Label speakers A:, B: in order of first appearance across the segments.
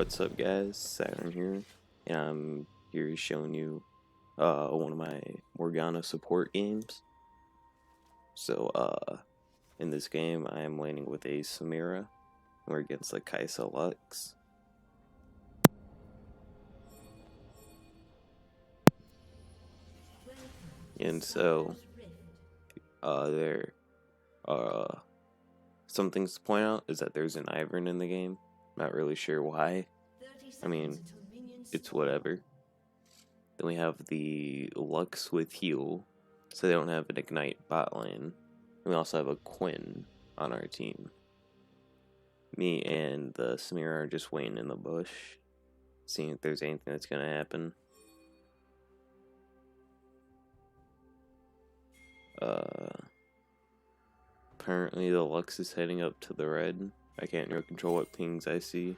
A: What's up, guys? Saturn here, and I'm here showing you one of my Morgana support games. So in this game I am laning with a Samira, and we're against the Kaisa Lux. And so there some things to point out is that there's an Ivern in the game. Not really sure why. I mean, it's whatever. Then we have the Lux with heal, so they don't have an Ignite bot lane. And we also have a Quinn on our team. Me and the Samira are just waiting in the bush, seeing if there's anything that's gonna happen. Apparently the Lux is heading up to the red. I can't really control what pings I see.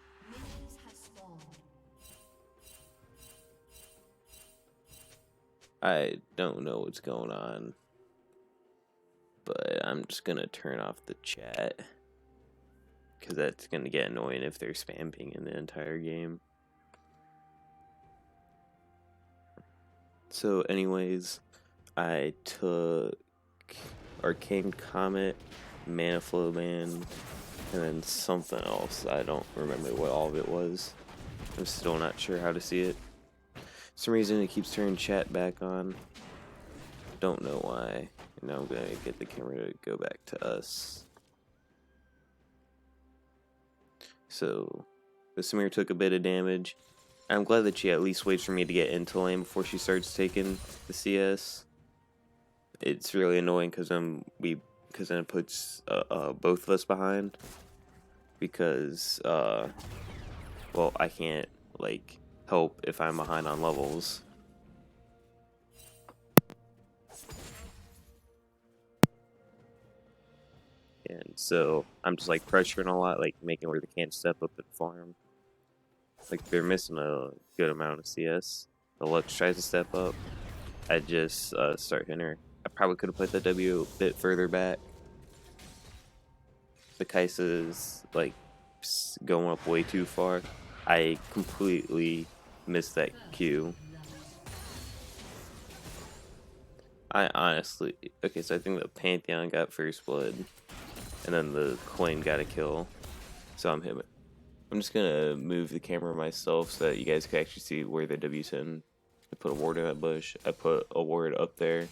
A: I don't know what's going on, but I'm just gonna turn off the chat, because that's gonna get annoying if they're spam pinging the entire game. So anyways, I took Arcane Comet, Mana Flow Band, and then something else. I don't remember what all of it was. I'm still not sure how to see it. For some reason it keeps turning chat back on. Don't know why. And now I'm gonna get the camera to go back to us. So the Samir took a bit of damage. I'm glad that she at least waits for me to get into lane before she starts taking the CS. It's really annoying because then it puts both of us behind. Because well, I can't like help if I'm behind on levels. And so I'm just like pressuring a lot, like making where they can't step up and farm. Like they're missing a good amount of CS. The Lux tries to step up. I just start hitting her. I probably could have put the W a bit further back. The Kaisa's like going up way too far. I completely missed that Q. I honestly, okay, so I think the Pantheon got first blood, and then the Queen got a kill. So I'm him. I'm just gonna move the camera myself so that you guys can actually see where the W's in. I put a ward in that bush. I put a ward up there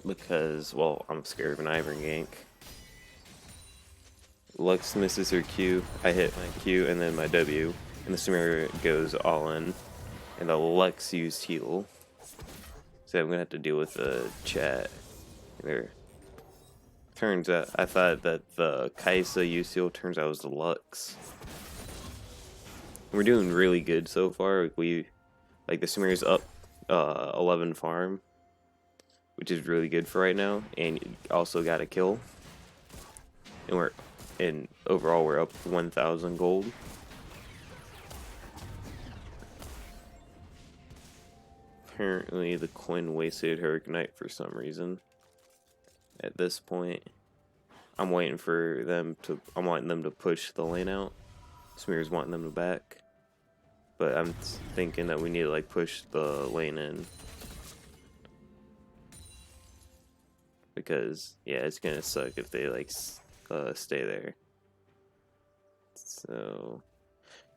A: because, well, I'm scared of an Ivern gank. Lux misses her Q. I hit my Q and then my W, and the Samira goes all in, and the Lux used heal. So I'm gonna have to deal with the chat there. Turns out I thought that the Kaisa used heal. Turns out it was the Lux. We're doing really good so far. The Samira's up 11 farm, which is really good for right now, and also got a kill. And overall we're up 1,000 gold. Apparently the Quinn wasted her ignite for some reason. At this point, I'm wanting them to push the lane out. Smear's wanting them to back. But I'm thinking that we need to like push the lane in. Because yeah, it's gonna suck if they like stay there. So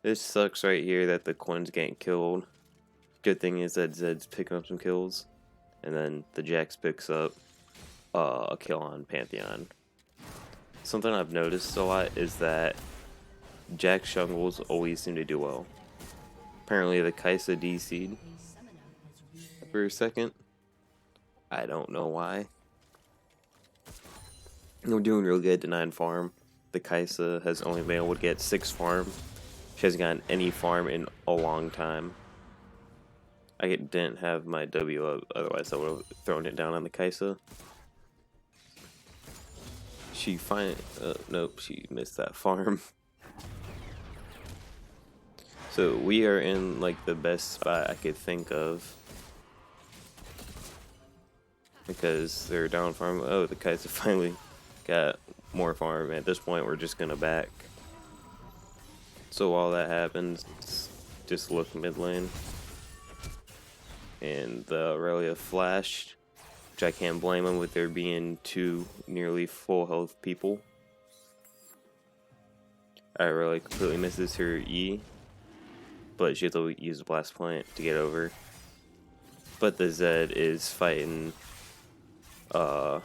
A: this sucks right here that the Quinn's getting killed. Good thing is that Zed's picking up some kills, and then the Jax picks up a kill on Pantheon. Something I've noticed a lot is that Jax jungles always seem to do well. Apparently the Kaisa DC'd for a second. I don't know why. We're doing real good to 9 farm. The Kaisa has only been able to get 6 farm. She hasn't gotten any farm in a long time. I didn't have my W up, otherwise I would have thrown it down on the Kaisa. She nope, she missed that farm. So we are in like the best spot I could think of. Because they're down farm. Oh, the Kaisa finally got more farm. At this point we're just gonna back. So while that happens, just look mid lane. And the Aurelia flashed, which I can't blame him with there being two nearly full health people. Aurelia completely misses her E, but she has to use the blast point to get over. But the Zed is fighting a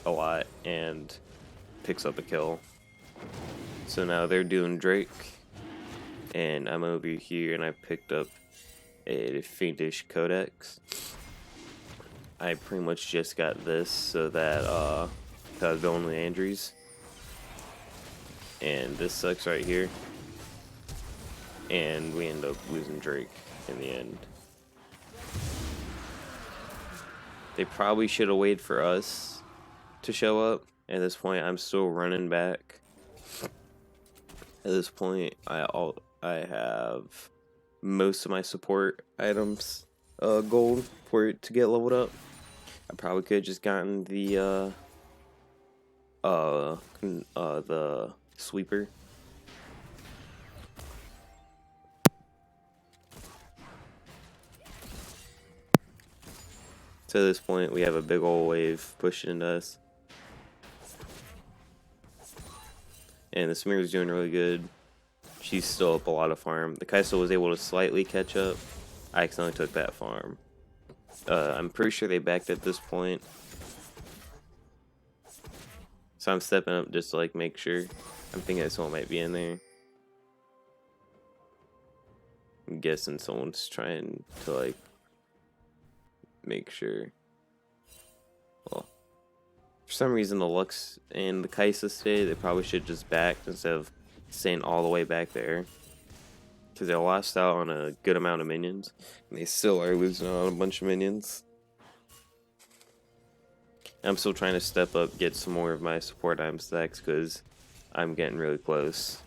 A: lot and picks up a kill. So now they're doing Drake, and I'm over here and I picked up a Fiendish Codex. I pretty much just got this so that got Villain Andrews. And this sucks right here. And we end up losing Drake in the end. They probably should have waited for us to show up. At this point, I'm still running back. At this point, I have most of my support items gold for it to get leveled up. I probably could have just gotten the sweeper. So at this point, we have a big old wave pushing into us. And the Smear's doing really good. She's still up a lot of farm. The Kai'Sa was able to slightly catch up. I accidentally took that farm. I'm pretty sure they backed at this point. So I'm stepping up just to like make sure. I'm thinking that someone might be in there. I'm guessing someone's trying to like make sure. Well, for some reason the Lux and the Kai'Sa stay. They probably should just back instead of staying all the way back there. Because they lost out on a good amount of minions. And they still are losing out on a bunch of minions. I'm still trying to step up, get some more of my support item stacks because I'm getting really close.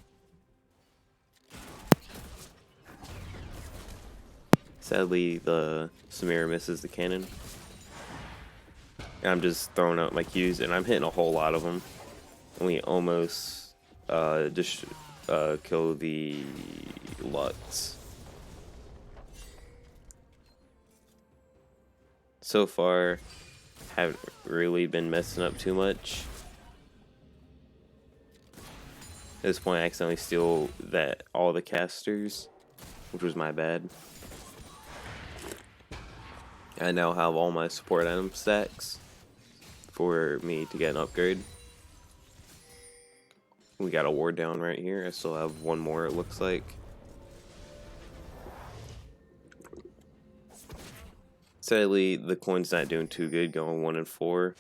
A: Sadly, the Samira misses the cannon. And I'm just throwing out my Qs, and I'm hitting a whole lot of them. And we almost just kill the Lux. So far, haven't really been messing up too much. At this point, I accidentally steal all the casters, which was my bad. I now have all my support item stacks for me to get an upgrade. We got a ward down right here. I still have one more, it looks like. Sadly, the coin's not doing too good, going 1 and 4.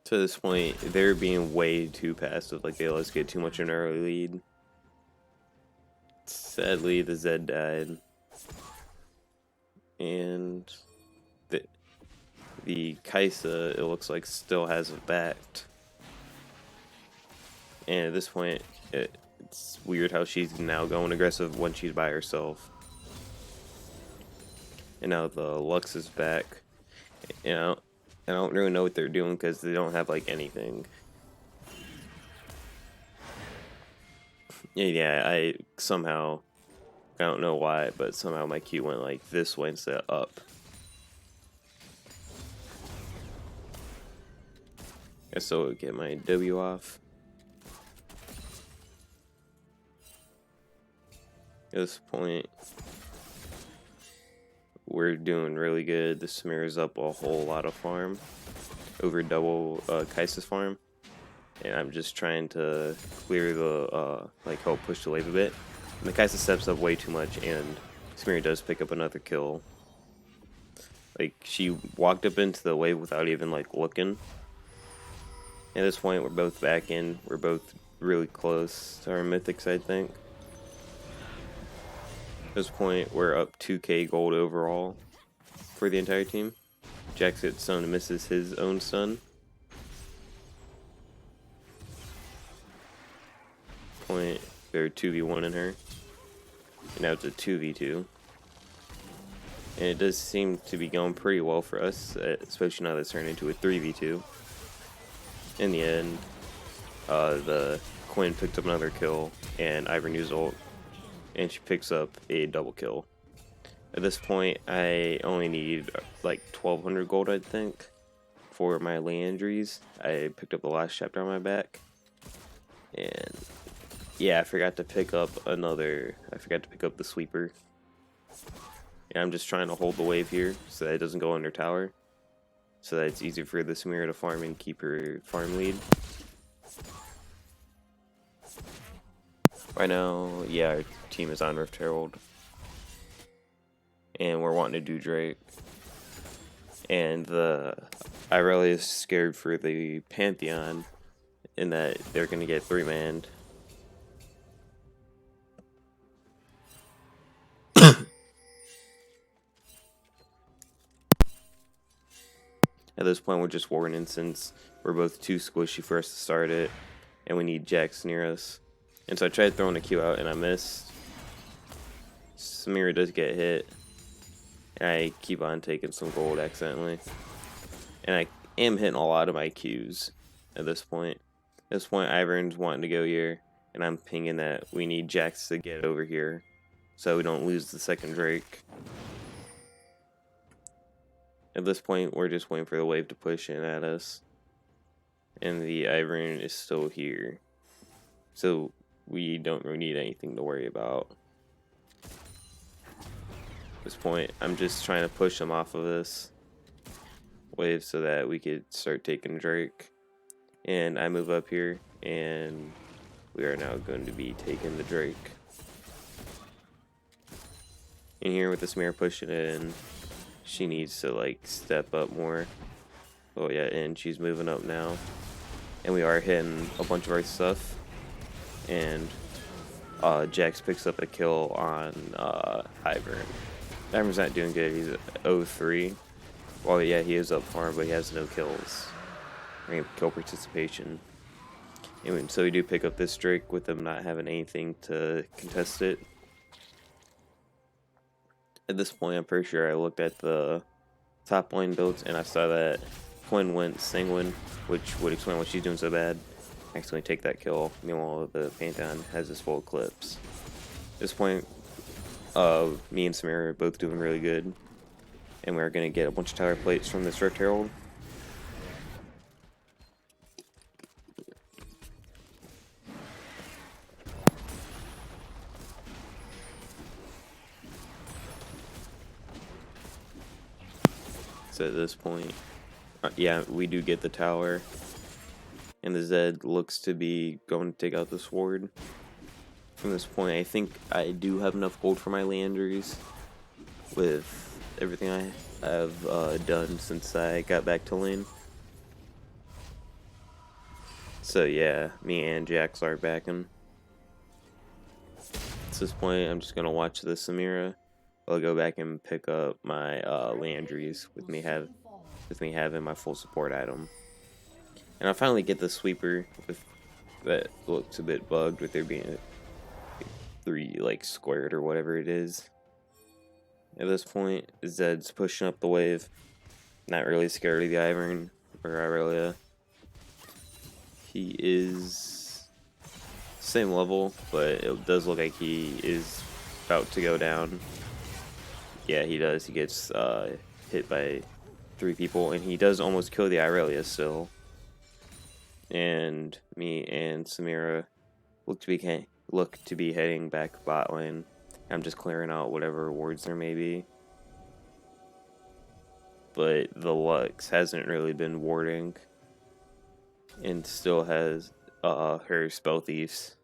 A: To this point, they're being way too passive, like they let us get too much in an early lead. Sadly, the Zed died. And the Kai'Sa, it looks like, still has it backed. And at this point, it's weird how she's now going aggressive when she's by herself. And now the Lux is back. You know, I don't really know what they're doing because they don't have like anything. Yeah, I don't know why, but somehow my Q went like this way instead of up. I still would get my W off. At this point, we're doing really good. The smears up a whole lot of farm, over double Kai'Sa's farm, and I'm just trying to clear the help push the wave a bit. And the Kai'Sa steps up way too much, and Smear does pick up another kill. Like, she walked up into the wave without even like looking. At this point, we're both back in. We're both really close to our mythics, I think. At this point, we're up 2k gold overall for the entire team. Jack's hit stun misses his own stun. Point, they're 2v1 in her. And now it's a 2v2. And it does seem to be going pretty well for us, especially now that it's turned into a 3v2. in the end, the Quinn picked up another kill, and Ivern used ult, and she picks up a double kill. At this point, I only need like 1200 gold, I think, for my Leandries. I picked up the last chapter on my back, and yeah, I forgot to pick up the sweeper. And I'm just trying to hold the wave here so that it doesn't go under tower, so that it's easier for the Samira to farm and keep her farm lead. Right now, yeah, our team is on Rift Herald, and we're wanting to do Drake. And I really is scared for the Pantheon in that they're gonna get 3-manned. At this point, we're just warning since we're both too squishy for us to start it, and we need Jax near us. And so I tried throwing a Q out, and I missed. Samira does get hit, and I keep on taking some gold accidentally. And I am hitting a lot of my Qs at this point. At this point, Ivern's wanting to go here, and I'm pinging that we need Jax to get over here so we don't lose the second Drake. At this point, we're just waiting for the wave to push in at us. And the Ivern is still here. So we don't really need anything to worry about. At this point, I'm just trying to push them off of this wave so that we could start taking Drake. And I move up here, and we are now going to be taking the Drake. And here with the Samira pushing in, she needs to like step up more. Oh yeah, and she's moving up now. And we are hitting a bunch of our stuff. And Jax picks up a kill on Ivern. Ivern's not doing good, he's 0-3. Well, yeah, he is up farm, but he has no kills. Kill participation. Anyway, so we do pick up this Drake with them not having anything to contest it. At this point, I'm pretty sure I looked at the top lane builds and I saw that Quinn went Sanguine, which would explain why she's doing so bad. I accidentally take that kill. Meanwhile, the Pantheon has his full eclipse. At this point, me and Samira are both doing really good. And we're going to get a bunch of tower plates from this Rift Herald. So at this point, yeah, we do get the tower. And the Zed looks to be going to take out the sword. From this point, I think I do have enough gold for my Leandries with everything I have done since I got back to lane. So yeah, me and Jax are backing. At this point, I'm just going to watch the Samira. I'll go back and pick up my Leandries with me having my full support item. And I'll finally get the sweeper with that looks a bit bugged with there being 3 like squared or whatever it is. At this point, Zed's pushing up the wave. Not really scared of the Ivern or Irelia. He is same level, but it does look like he is about to go down. Yeah, he does. He gets hit by 3 people, and he does almost kill the Irelia still. And me and Samira look to be heading back bot lane. I'm just clearing out whatever rewards there may be. But the Lux hasn't really been warding, and still has her spell thieves.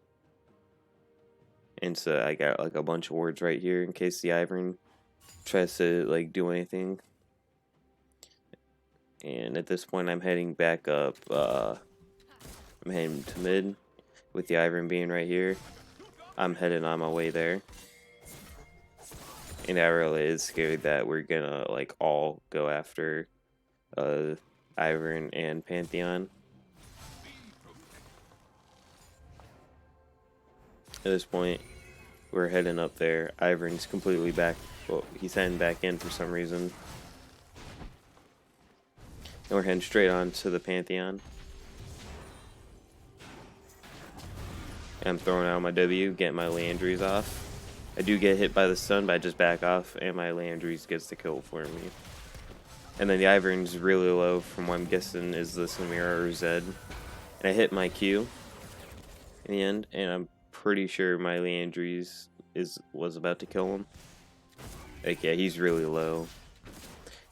A: And so I got like a bunch of wards right here in case the Ivern tries to like do anything. And at this point, I'm heading back up. I'm heading to mid with the Ivern being right here. I'm heading on my way there. And I really is scared that we're gonna like all go after Ivern and Pantheon. At this point, we're heading up there. Ivern's completely back. Well, he's heading back in for some reason. And we're heading straight on to the Pantheon. I'm throwing out my W, getting my Landry's off. I do get hit by the stun, but I just back off, and my Landry's gets the kill for me. And then the Ivern's really low, from what I'm guessing is the Samira or Zed. And I hit my Q in the end, and I'm pretty sure my Landry's was about to kill him. Like, yeah, he's really low.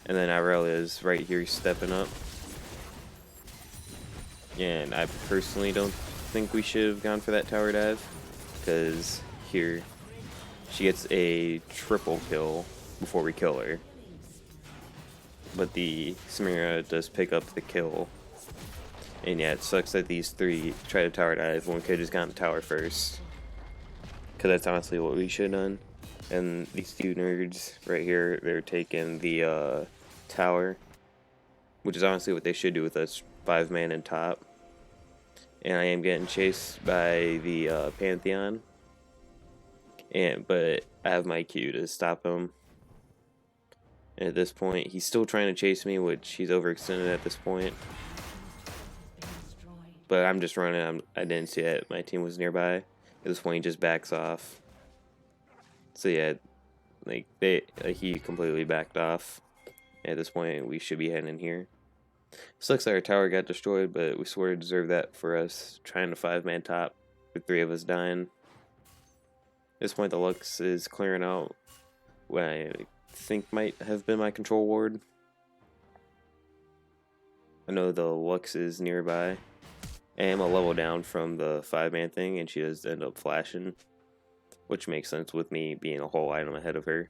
A: And then Irelia's right here stepping up. And I personally don't think we should have gone for that tower dive, because here she gets a triple kill before we kill her. But the Samira does pick up the kill. And yeah, it sucks that these three try to tower dive when we could have just gotten tower first. Because that's honestly what we should have done. And these two nerds right here, they're taking the tower. Which is honestly what they should do with us, 5-man in top. And I am getting chased by the Pantheon. But I have my Q to stop him. And at this point, he's still trying to chase me, which he's overextended at this point. But I'm just running. I didn't see it. My team was nearby. At this point, he just backs off. So yeah, he completely backed off. At this point, we should be heading in here. Sucks that our tower got destroyed, but we sort of deserve that for us trying to 5-man top with 3 of us dying. At this point, the Lux is clearing out what I think might have been my control ward. I know the Lux is nearby. I am a level down from the 5-man thing, and she does end up flashing, which makes sense with me being a whole item ahead of her.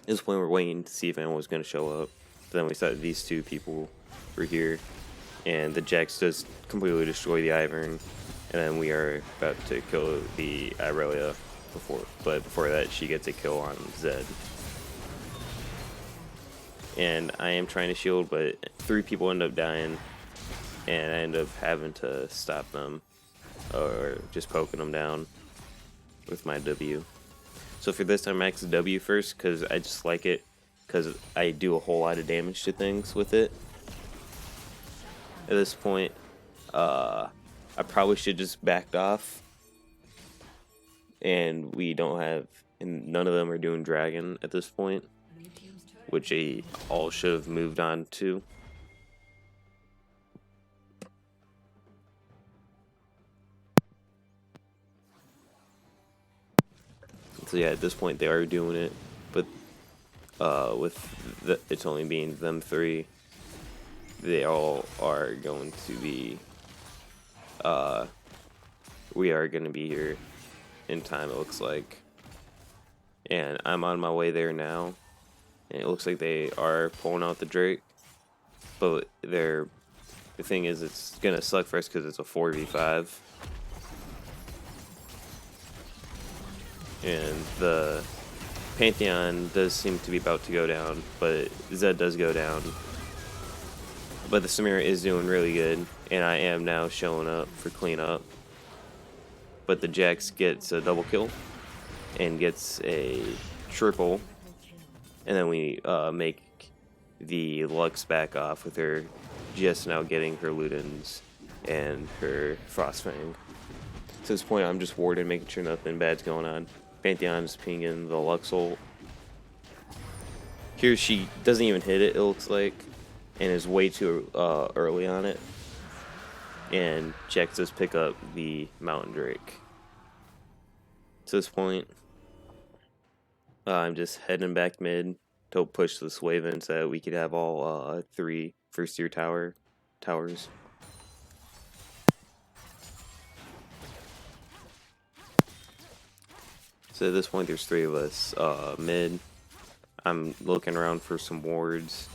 A: At this point, we're waiting to see if anyone was going to show up. But then we saw these two people were here, and the Jax just completely destroy the Ivern, and then we are about to kill the Irelia but before that, she gets a kill on Zed. And I am trying to shield, but 3 people end up dying, and I end up having to stop them, or just poking them down with my W. So for this time, max W first, because I just like it, because I do a whole lot of damage to things with it. At this point, I probably should just backed off, and none of them are doing dragon at this point, which they all should have moved on to. So yeah, at this point they are doing it, but it's only being them 3, they all are going to be, we are going to be here in time, it looks like. And I'm on my way there now, and it looks like they are pulling out the Drake, but the thing is, it's going to suck for us because it's a 4v5. And the Pantheon does seem to be about to go down, but Zed does go down. But the Samira is doing really good, and I am now showing up for cleanup. But the Jax gets a double kill and gets a triple, and then we make the Lux back off with her just now getting her Ludens and her Frostfang. To this point, I'm just warding, making sure nothing bad's going on. Pantheon's pinging the Lux ult. Here she doesn't even hit it, it looks like, and is way too early on it. And Jax does pick up the Mountain Drake. To this point, I'm just heading back mid to push this wave in so that we could have all 3 first-tier towers. So at this point, there's 3 of us mid. I'm looking around for some wards.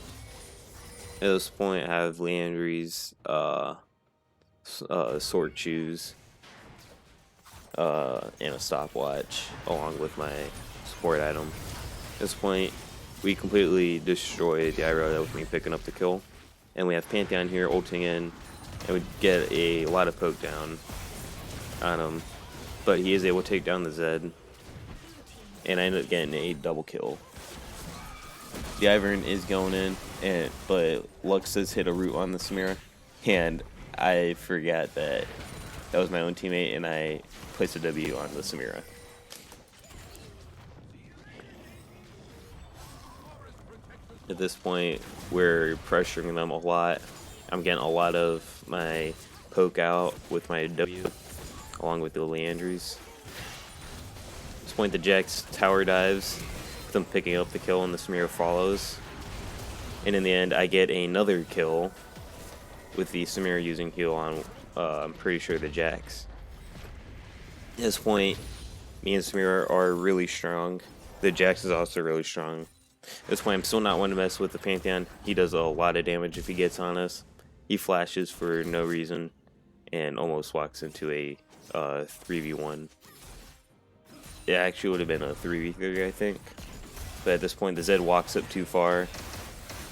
A: At this point, I have Leandry's sword shoes and a stopwatch along with my support item. At this point, we completely destroyed the Iroh with me picking up the kill, and we have Pantheon here ulting in, and we get a lot of poke down on him, but he is able to take down the Zed, and I end up getting a double kill. The Ivern is going in, but Lux has hit a root on the Samira, and I forgot that was my own teammate, and I placed a W on the Samira. At this point, we're pressuring them a lot. I'm getting a lot of my poke out with my W, along with the Leandries. At this point, the Jax tower dives, with them picking up the kill, and the Samira follows. And in the end, I get another kill with the Samira using heal on, I'm pretty sure, the Jax. At this point, me and Samira are really strong. The Jax is also really strong. At this point, I'm still not one to mess with the Pantheon. He does a lot of damage if he gets on us. He flashes for no reason and almost walks into a 3v1. It actually would have been a 3v3, I think. But at this point, the Zed walks up too far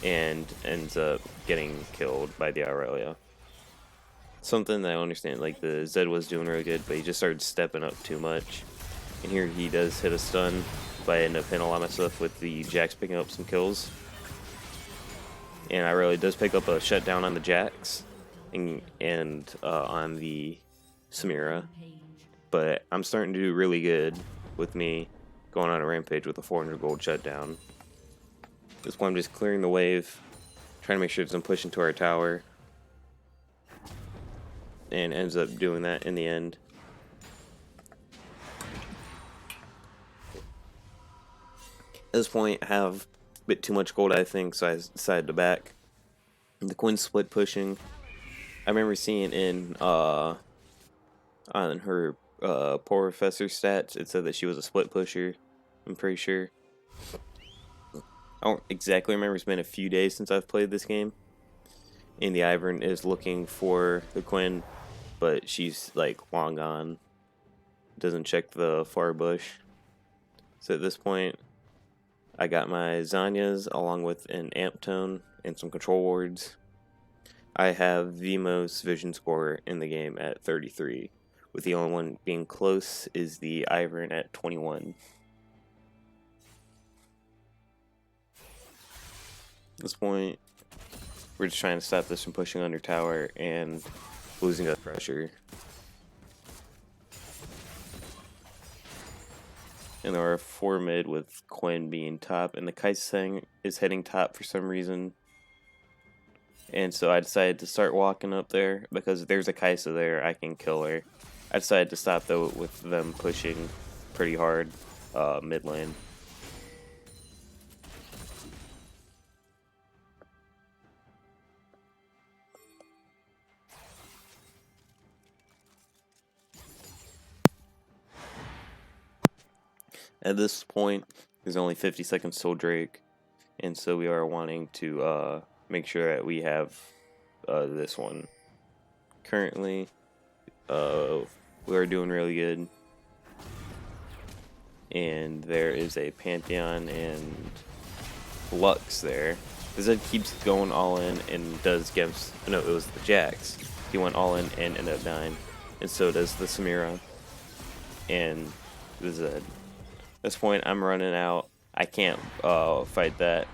A: and ends up getting killed by the Aurelia. Something that I understand, like the Zed was doing really good, but he just started stepping up too much. And here he does hit a stun, but I end up hitting a lot of my stuff with the Jax picking up some kills. And Aurelia does pick up a shutdown on the Jax and on the Samira. But I'm starting to do really good with me going on a rampage with a 400 gold shutdown. At this point, I'm just clearing the wave, trying to make sure it doesn't push into our tower. And ends up doing that in the end. At this point, I have a bit too much gold, I think, so I decided to back. The Quinn split pushing. I remember seeing in on her Professor stats, it said that she was a split pusher. I'm pretty sure. I don't exactly remember. It's been a few days since I've played this game. And the Ivern is looking for the Quinn, but she's like long gone. Doesn't check the far bush. So at this point, I got my Zanyas along with an amp tone and some control wards. I have the most vision score in the game at 33, with the only one being close is the Ivern at 21. At this point, we're just trying to stop this from pushing under tower and losing the pressure. And there are 4 mid with Quinn being top, and the Kaiseng is heading top for some reason. And so I decided to start walking up there, because there's a Kaisa there, I can kill her. I decided to stop though with them pushing pretty hard mid lane. At this point, there's only 50 seconds till Drake, and so we are wanting to make sure that we have this one. Currently, we are doing really good, and there is a Pantheon and Lux there. The Zed keeps going all in and does Gemps. No, it was the Jax. He went all in and ended up dying, and so does the Samira and the Zed. At this point, I'm running out. I can't fight that.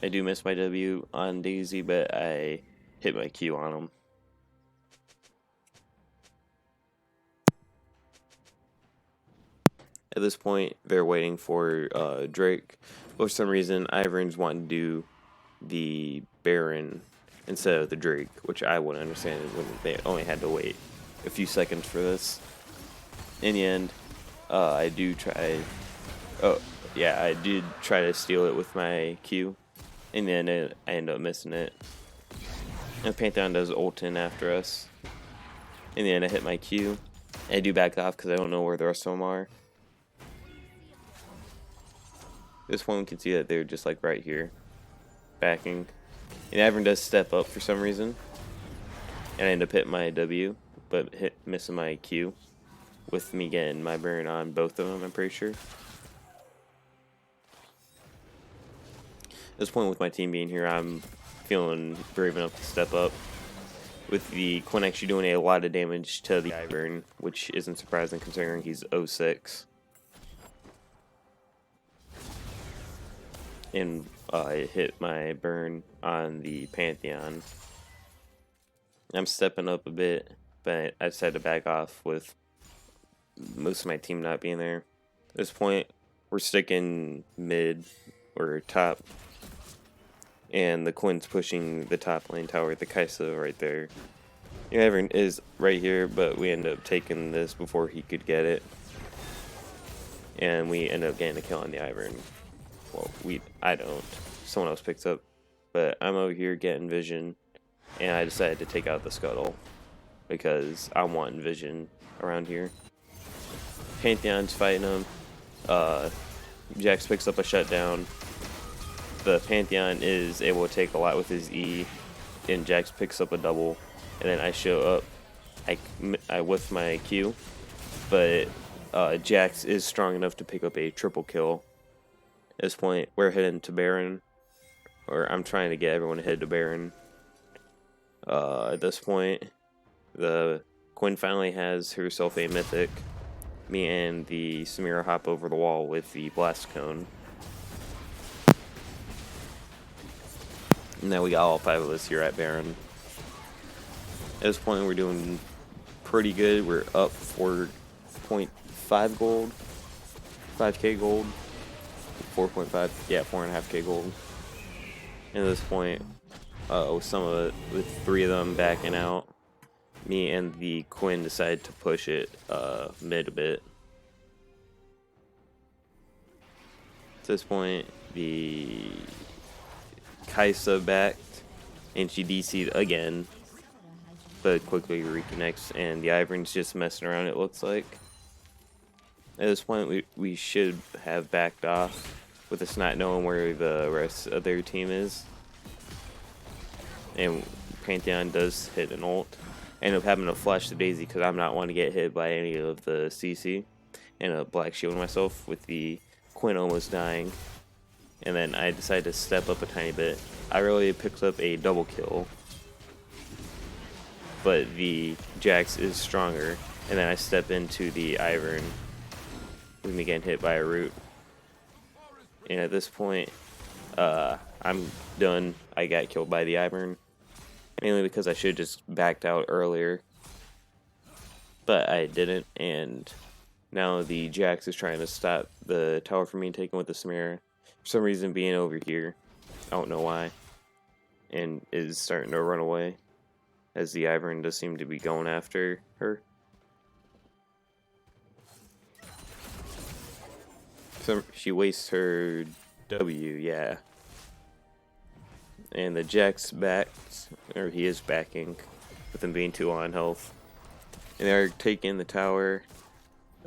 A: I do miss my W on Daisy, but I hit my Q on him. At this point, they're waiting for Drake. For some reason, Ivern's wanting to do the Baron instead of the Drake, which I wouldn't understand when they only had to wait a few seconds for this. In the end, I do try. Oh, yeah, I did try to steal it with my Q. And then I end up missing it. And Pantheon does ult in after us. In the end, I hit my Q. I do back off because I don't know where the rest of them are. This one, we can see that they're just like right here. Backing. And Ivern does step up for some reason. And I end up hitting my W, but missing my Q. With me getting my burn on both of them, I'm pretty sure. At this point, with my team being here, I'm feeling brave enough to step up. With the Quinn actually doing a lot of damage to the Ivern, which isn't surprising considering he's 06. and it hit my burn on the Pantheon. I'm stepping up a bit, but I decided to back off with most of my team not being there. At this point, we're sticking mid or top, and the Quinn's pushing the top lane tower, the Kaisa right there. Everyone is right here, but we end up taking this before he could get it. And we end up getting a kill on the Ivern. Well, I don't. Someone else picks up. But I'm over here getting vision, and I decided to take out the Scuttle because I want vision around here. Pantheon's fighting him. Jax picks up a shutdown. The Pantheon is able to take a lot with his E, and Jax picks up a double. And then I show up. I whiff my Q, but Jax is strong enough to pick up a triple kill. At this point, we're heading to Baron, or I'm trying to get everyone to head to Baron. At this point, the Quinn finally has herself a mythic. Me and the Samira hop over the wall with the blast cone. Now we got all 5 of us here at Baron. At this point, we're doing pretty good. We're up 4.5 gold, 5k gold, 4.5, yeah, 4.5k gold. And at this point, with 3 of them backing out, me and the Quinn decided to push it mid a bit. At this point, the Kaisa backed, and she DC'd again, but quickly reconnects, and the Ivern's just messing around, it looks like. At this point, we should have backed off, with us not knowing where the rest of their team is. And Pantheon does hit an ult. I end up having to flash the Daisy because I'm not wanting to get hit by any of the CC. And a black shield myself with the Quinn almost dying. And then I decided to step up a tiny bit. I really picked up a double kill, but the Jax is stronger. And then I step into the Ivern with me getting hit by a root. And at this point, I'm done. I got killed by the Ivern, mainly because I should have just backed out earlier, but I didn't. And now the Jax is trying to stop the tower from being taken with the Samira. For some reason, being over here, I don't know why, and is starting to run away, as the Ivern does seem to be going after her. So she wastes her W, yeah. And the Jax backed, or he is backing, with him being 2 on health. And they're taking the tower.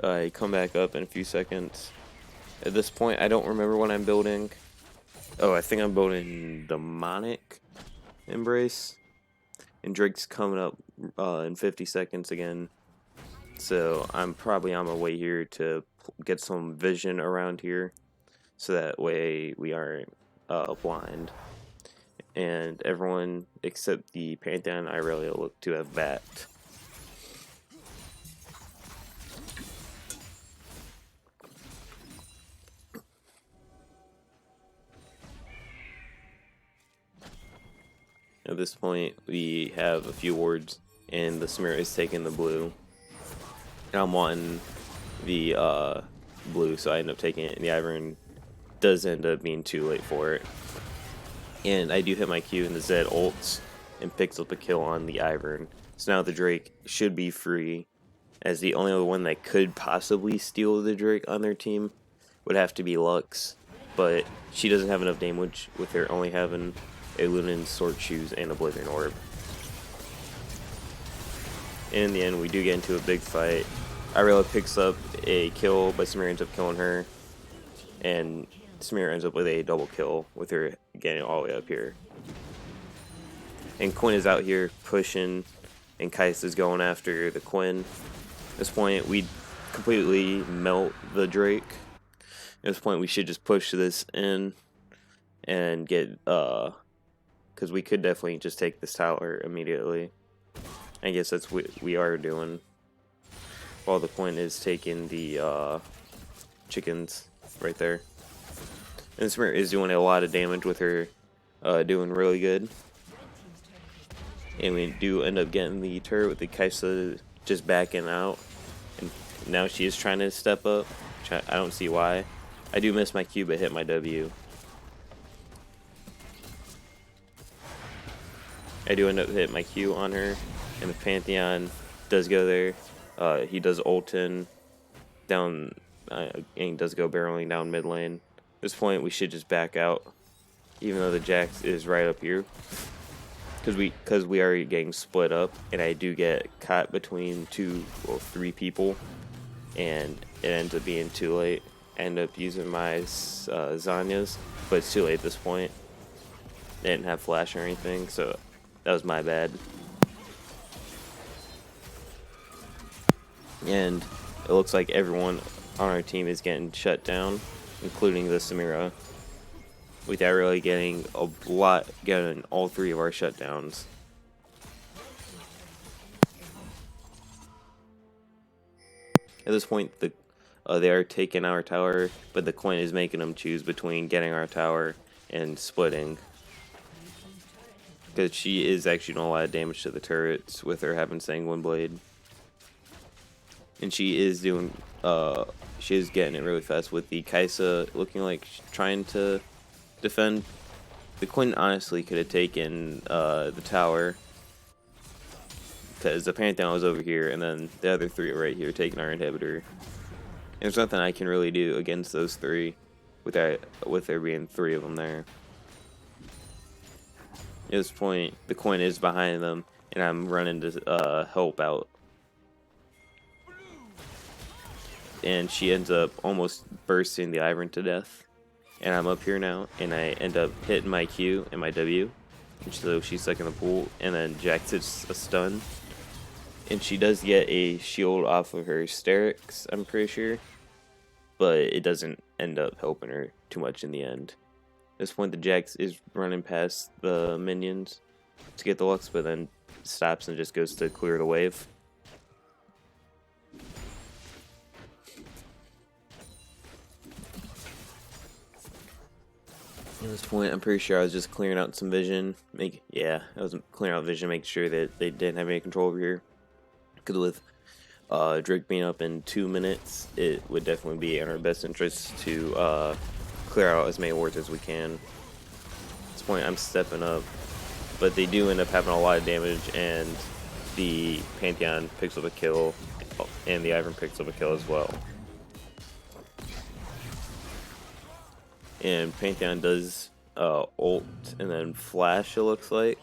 A: You come back up in a few seconds. At this point, I don't remember what I'm building. Oh, I think I'm building Demonic Embrace. And Drake's coming up in 50 seconds again. So I'm probably on my way here to get some vision around here, so that way we aren't blind. And everyone except the Pantheon I really look to have backed. At this point, we have a few wards, and the Samira is taking the blue. And I'm wanting the blue, so I end up taking it, and the Ivern does end up being too late for it. And I do hit my Q, and the Zed ults and picks up a kill on the Ivern. So now the Drake should be free, as the only other one that could possibly steal the Drake on their team would have to be Lux, but she doesn't have enough damage with her only having a Lunan Sword Shoes and Oblivion Orb. In the end, we do get into a big fight. Irelia picks up a kill, but Samira ends up killing her, and Samira ends up with a double kill with her getting all the way up here. And Quinn is out here pushing, and Kais is going after the Quinn. At this point, we completely melt the Drake. At this point, we should just push this in and get, because we could definitely just take this tower immediately. I guess that's what we are doing. While the Quinn is taking the chickens right there. And Smear is doing a lot of damage with her doing really good. And we do end up getting the turret with the Kaisa just backing out. And now she is trying to step up. I don't see why. I do miss my Q, but hit my W. I do end up hitting my Q on her. And the Pantheon does go there. He does ultin down, and he does go barreling down mid lane. At this point, we should just back out, even though the Jax is right up here. Because we are getting split up, and I do get caught between 2 or 3 people, and it ends up being too late. I end up using my Zanya's, but it's too late at this point. I didn't have flash or anything, so that was my bad. And it looks like everyone on our team is getting shut down, including the Samira, without really getting all 3 of our shutdowns. At this point, they are taking our tower, but the coin is making them choose between getting our tower and splitting. Because she is actually doing a lot of damage to the turrets with her having Sanguine Blade. And she is getting it really fast with the Kaisa looking like she's trying to defend. The Quinn honestly could have taken the tower, because the Pantheon was over here, and then the other 3 are right here taking our inhibitor. And there's nothing I can really do against those 3, with there being 3 of them there. At this point, the Quinn is behind them, and I'm running to help out. And she ends up almost bursting the Ivern to death. And I'm up here now, and I end up hitting my Q and my W. And so she's stuck in the pool, and then Jax hits a stun. And she does get a shield off of her Hysterics, I'm pretty sure. But it doesn't end up helping her too much in the end. At this point, the Jax is running past the minions to get the Lux, but then stops and just goes to clear the wave. At this point, I'm pretty sure I was just clearing out some vision. I was clearing out vision, making sure that they didn't have any control over here. Because with Drake being up in 2 minutes, it would definitely be in our best interest to clear out as many wards as we can. At this point, I'm stepping up, but they do end up having a lot of damage, and the Pantheon picks up a kill, and the Ivern picks up a kill as well. And Pantheon does ult and then flash, it looks like,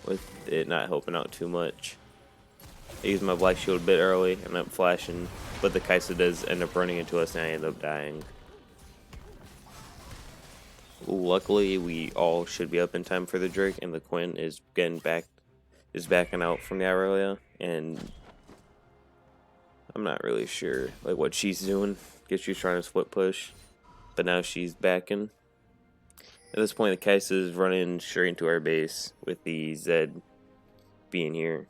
A: with it not helping out too much. I used my Black Shield a bit early and I'm flashing, but the Kaisa does end up running into us and I end up dying. Luckily, we all should be up in time for the Drake, and the Quinn is backing out from the Aurelia, and I'm not really sure what she's doing. Guess she's trying to split push. But now she's backing. At this point, the Kaisa is running straight into our base with the Zed being here.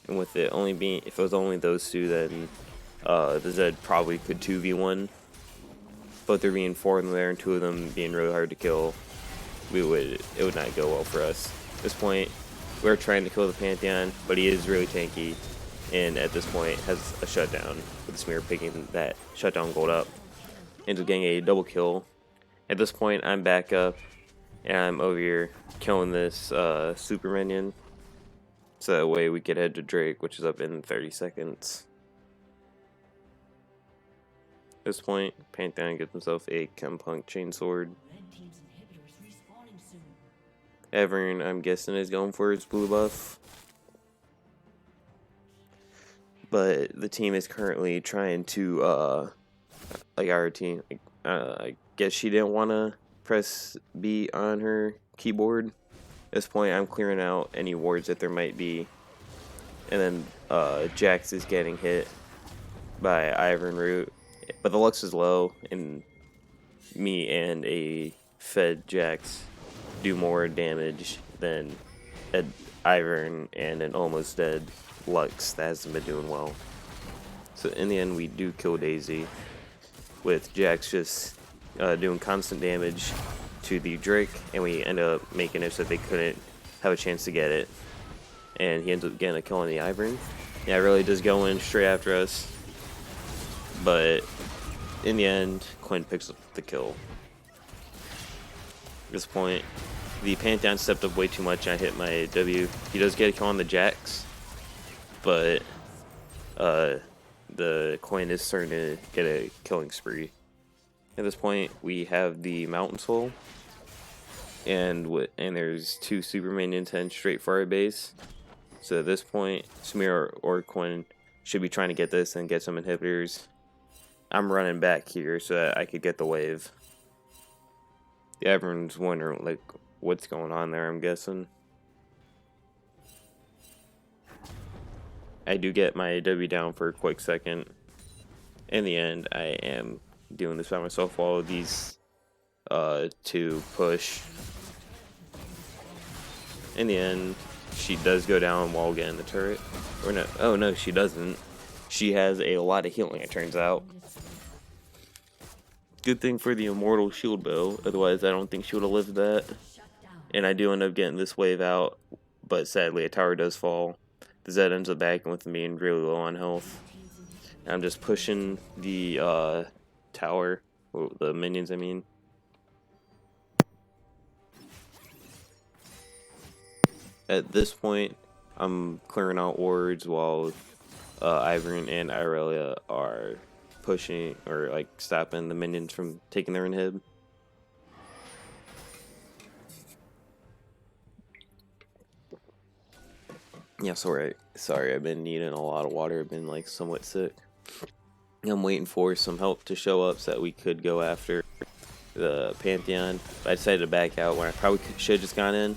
A: And with it only being, if it was only those 2, then the Zed probably could 2v1. But there being 4 of them there and 2 of them being really hard to kill, it would not go well for us. At this point, we're trying to kill the Pantheon, but he is really tanky. And at this point, has a shutdown, with the Smear picking that shutdown gold up. Ends up getting a double kill. At this point, I'm back up, and I'm over here killing this super minion, so that way we could head to Drake, which is up in 30 seconds. At this point, Pantheon gets himself a Chempunk Chainsword. Ivern, I'm guessing, is going for his blue buff. But the team is currently trying to our team, I guess she didn't want to press B on her keyboard. At this point, I'm clearing out any wards that there might be. And then Jax is getting hit by Ivern Root. But the Lux is low, and me and a fed Jax do more damage than an Ivern and an almost dead Lux that hasn't been doing well. So in the end, we do kill Daisy, with Jax just doing constant damage to the Drake, and we end up making it so they couldn't have a chance to get it. And he ends up getting a kill on the Ivern. Yeah, it really does go in straight after us. But in the end, Quinn picks up the kill. At this point, the Pantheon stepped up way too much, and I hit my W. He does get a kill on the Jax, but the Quinn is starting to get a killing spree. At this point, we have the Mountain Soul, and there's 2 super minions heading straight for our base. So at this point, Samir or Quinn should be trying to get this and get some inhibitors. I'm running back here so that I could get the wave. Everyone's wondering, like, what's going on there, I'm guessing. I do get my W down for a quick second. In the end, I am doing this by myself while these 2 push. In the end, she does go down while getting the turret. Or no, oh no, she doesn't. She has a lot of healing, it turns out. Good thing for the Immortal Shield Bow, otherwise I don't think she would have lived that. And I do end up getting this wave out, but sadly a tower does fall. The Zed ends up backing with me and really low on health. And I'm just pushing the tower, or the minions I mean. At this point, I'm clearing out wards while Ivern and Irelia are pushing, or like stopping the minions from taking their inhib. Yeah, sorry, I've been needing a lot of water. I've been like somewhat sick. I'm waiting for some help to show up so that we could go after the Pantheon. I decided to back out when I probably should have just gone in.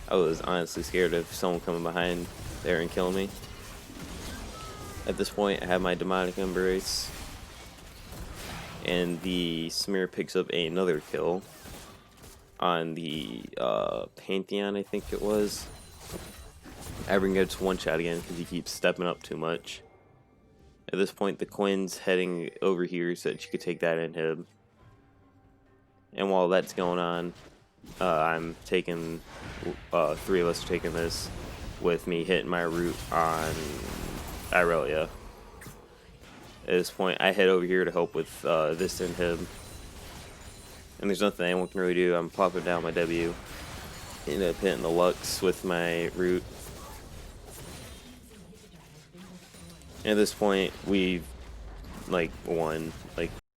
A: I was honestly scared of someone coming behind there and killing me. At this point, I have my Demonic Embrace. And the Samir picks up another kill on the Pantheon, I think it was. Ivern gets one shot again because he keeps stepping up too much. At this point, the Quinn's heading over here so that she could take that inhib. And while that's going on, I'm taking 3 of us are taking this with me hitting my root on Irelia. At this point, I head over here to help with this inhib. And there's nothing anyone can really do. I'm popping down my W. End up hitting the Lux with my root. At this point, we've like won. Like